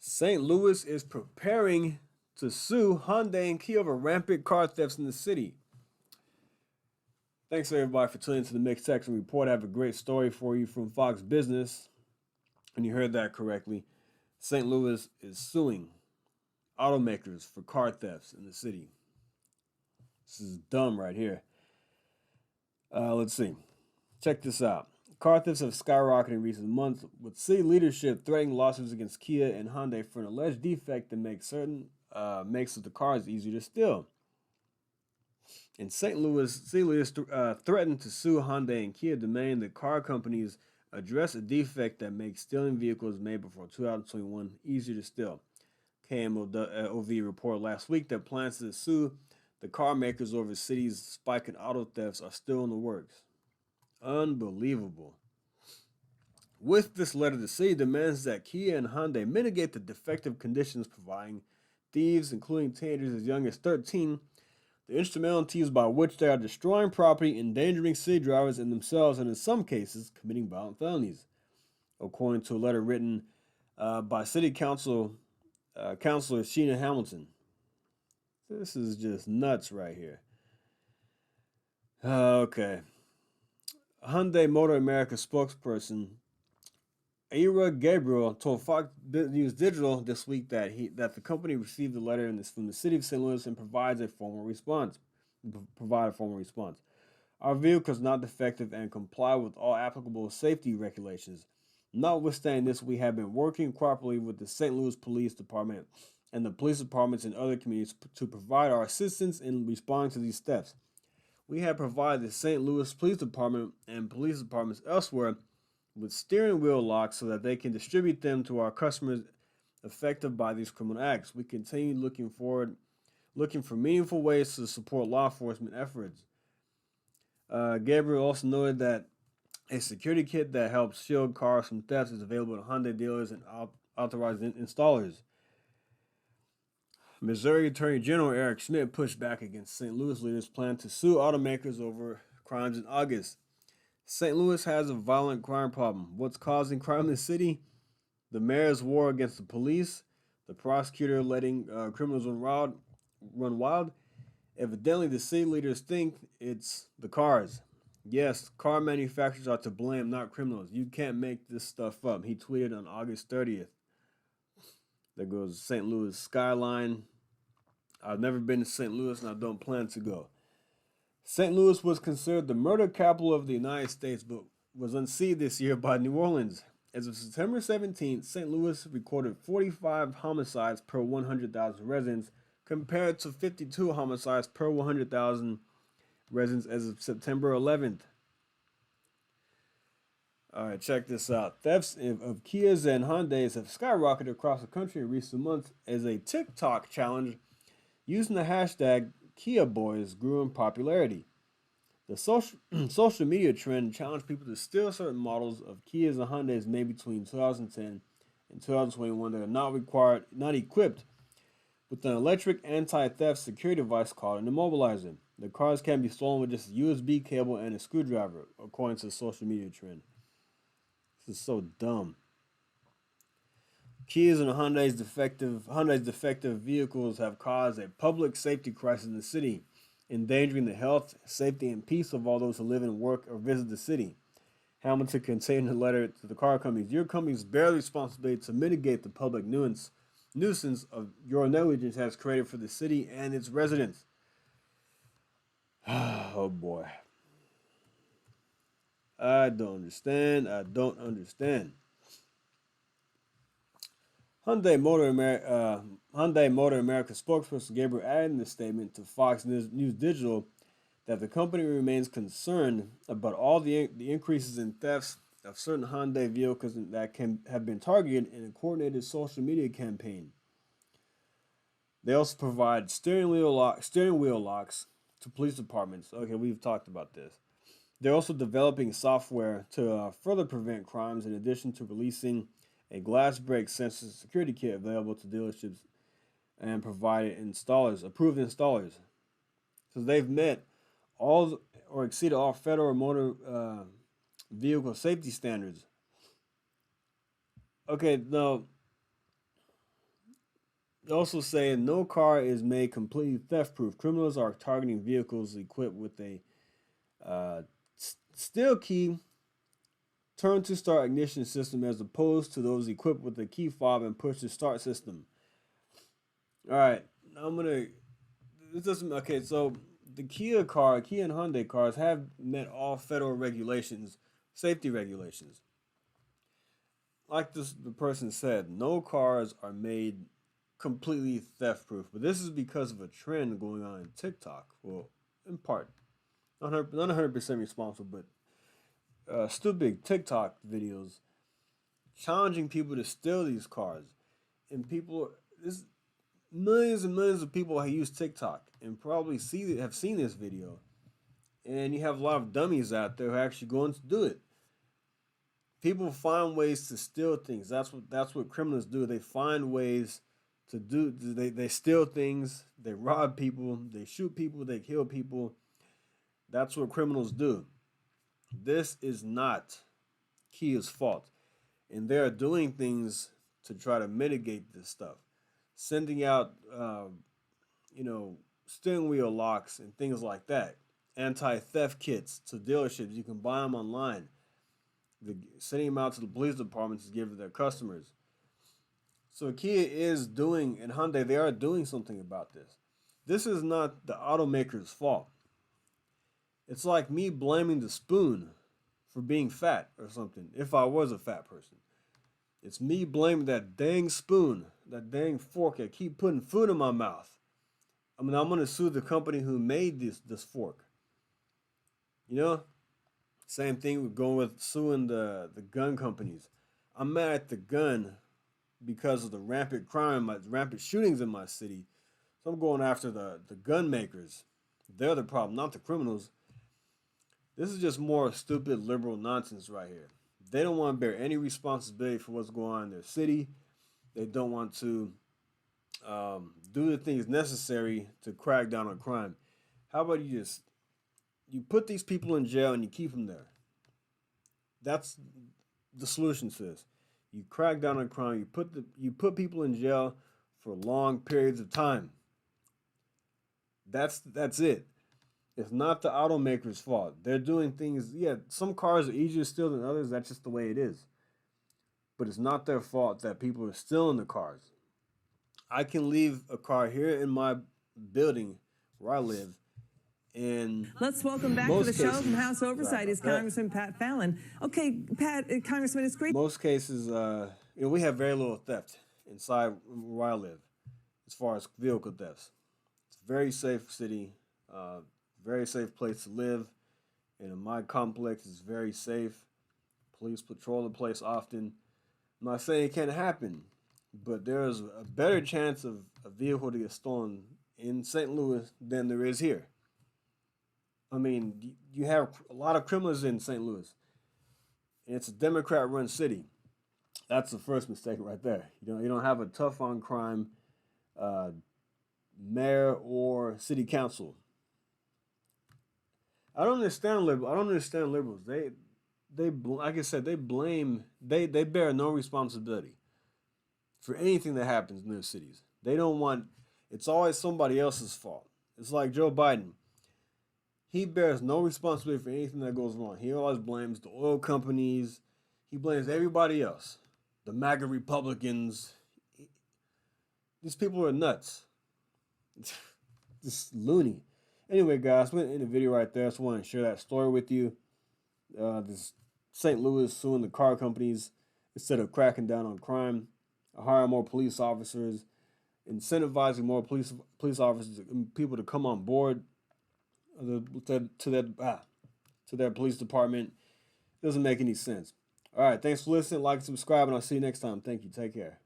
St. Louis is preparing to sue Hyundai and Kia over rampant car thefts in the city. Thanks everybody for tuning to the Mixed Section Report. I have a great story for you from Fox Business. And you heard that correctly. St. Louis is suing automakers for car thefts in the city. This is dumb right here. Let's see. Check this out. Car thefts have skyrocketed in recent months, with city leadership threatening lawsuits against Kia and Hyundai for an alleged defect that makes the cars easier to steal. In St. Louis, city leaders threatened to sue Hyundai and Kia, demanding that car companies address a defect that makes stealing vehicles made before 2021 easier to steal. KMOV reported last week that plans to sue the car makers over the city's spike in auto thefts are still in the works. Unbelievable. With this letter, the city demands that Kia and Hyundai mitigate the defective conditions, providing thieves, including teenagers as young as 13, the instrumentalities by which they are destroying property, endangering city drivers and themselves, and in some cases, committing violent felonies. According to a letter written by City Councilor Sheena Hamilton. This is just nuts right here. Okay. Hyundai Motor America spokesperson Ira Gabriel told Fox News Digital this week that the company received a letter from the city of St. Louis and provide a formal response. Our vehicle is not defective and comply with all applicable safety regulations. Notwithstanding this, we have been working cooperatively with the St. Louis Police Department and the police departments in other communities to provide our assistance in responding to these thefts. We have provided the St. Louis Police Department and police departments elsewhere with steering wheel locks so that they can distribute them to our customers affected by these criminal acts. We continue looking for meaningful ways to support law enforcement efforts. Gabriel also noted that a security kit that helps shield cars from theft is available at Hyundai dealers and authorized installers. Missouri Attorney General Eric Schmidt pushed back against St. Louis leaders' plan to sue automakers over crimes in August. St. Louis has a violent crime problem. What's causing crime in the city? The mayor's war against the police, the prosecutor letting criminals run wild. Evidently, the city leaders think it's the cars. Yes, car manufacturers are to blame, not criminals. You can't make this stuff up. He tweeted on August 30th. There goes St. Louis skyline. I've never been to St. Louis and I don't plan to go. St. Louis was considered the murder capital of the United States, but was unseated this year by New Orleans. As of September 17th, St. Louis recorded 45 homicides per 100,000 residents, compared to 52 homicides per 100,000 residents as of September 11th. All right, check this out. Thefts of Kias and Hyundais have skyrocketed across the country in recent months as a TikTok challenge using the hashtag KiaBoys grew in popularity. The social media trend challenged people to steal certain models of Kias and Hyundais made between 2010 and 2021 that are not equipped with an electric anti-theft security device called an immobilizer. The cars can be stolen with just a USB cable and a screwdriver, according to the social media trend. This is so dumb. Kias and Hyundai's defective vehicles have caused a public safety crisis in the city, endangering the health, safety, and peace of all those who live and work or visit the city. Hamilton continued in a letter to the car companies. Your company's bear the responsibility to mitigate the public nuisance of your negligence has created for the city and its residents. Oh boy. I don't understand. Hyundai Motor America spokesperson Gabriel added in the statement to Fox News Digital that the company remains concerned about all the increases in thefts of certain Hyundai vehicles that have been targeted in a coordinated social media campaign. They also provide steering wheel locks to police departments. Okay, we've talked about this. They're also developing software to further prevent crimes, in addition to releasing a glass break sensor security kit available to dealerships and provided approved installers. So they've met all or exceeded all federal motor vehicle safety standards. Okay, now Also saying no car is made completely theft proof. Criminals are targeting vehicles equipped with a uh, still key turn to start ignition system as opposed to those equipped with a key fob and push to start system. All right, I'm gonna. This doesn't okay. So the Kia and Hyundai cars have met all federal regulations, safety regulations. Like the person said, no cars are made completely theft proof. But this is because of a trend going on in TikTok. Well, in part, not 100% responsible, but still big TikTok videos challenging people to steal these cars. And people, this millions and millions of people who use TikTok and probably have seen this video. And you have a lot of dummies out there who are actually going to do it. People find ways to steal things. That's what criminals do. They find ways to do. They steal things. They rob people. They shoot people. They kill people. That's what criminals do. This is not Kia's fault, and they are doing things to try to mitigate this stuff, sending out steering wheel locks and things like that, anti-theft kits to dealerships. You can buy them online. Sending them out to the police departments to give to their customers. So Kia is doing, and Hyundai, they are doing something about this. This is not the automaker's fault. It's like me blaming the spoon for being fat or something, if I was a fat person. It's me blaming that dang spoon, that dang fork that keep putting food in my mouth. I mean, I'm going to sue the company who made this fork. You know? Same thing with going with suing the gun companies. I'm mad at the gun because of the rampant crime, rampant shootings in my city. So I'm going after the gun makers. They're the problem, not the criminals. This is just more stupid liberal nonsense right here. They don't want to bear any responsibility for what's going on in their city. They don't want to do the things necessary to crack down on crime. How about you put these people in jail and you keep them there? That's the solution to this. You crack down on crime. You put people in jail for long periods of time. That's it. It's not the automaker's fault. They're doing things. Yeah, some cars are easier to steal than others. That's just the way it is. But it's not their fault that people are stealing the cars. I can leave a car here in my building where I live. And let's welcome back to the show from House Oversight is Congressman Pat Fallon. Okay, Pat, Congressman, it's great. Most cases, we have very little theft inside where I live, as far as vehicle thefts. It's a very safe city, very safe place to live, and in my complex is very safe. Police patrol the place often. I'm not saying it can't happen, but there's a better chance of a vehicle to get stolen in St. Louis than there is here. I mean, you have a lot of criminals in St. Louis, and it's a Democrat-run city. That's the first mistake right there. You don't have a tough on crime mayor or city council. I don't understand liberals. They like I said, they bear no responsibility for anything that happens in their cities. They don't want. It's always somebody else's fault. It's like Joe Biden. He bears no responsibility for anything that goes wrong. He always blames the oil companies. He blames everybody else. The MAGA Republicans. These people are nuts. Just loony. Anyway, guys, we're in the video right there. I just want to share that story with you. This St. Louis suing the car companies instead of cracking down on crime, hiring more police officers, incentivizing more police officers and people to come on board to their police department. Doesn't make any sense. All right, thanks for listening. Like and subscribe, and I'll see you next time. Thank you. Take care.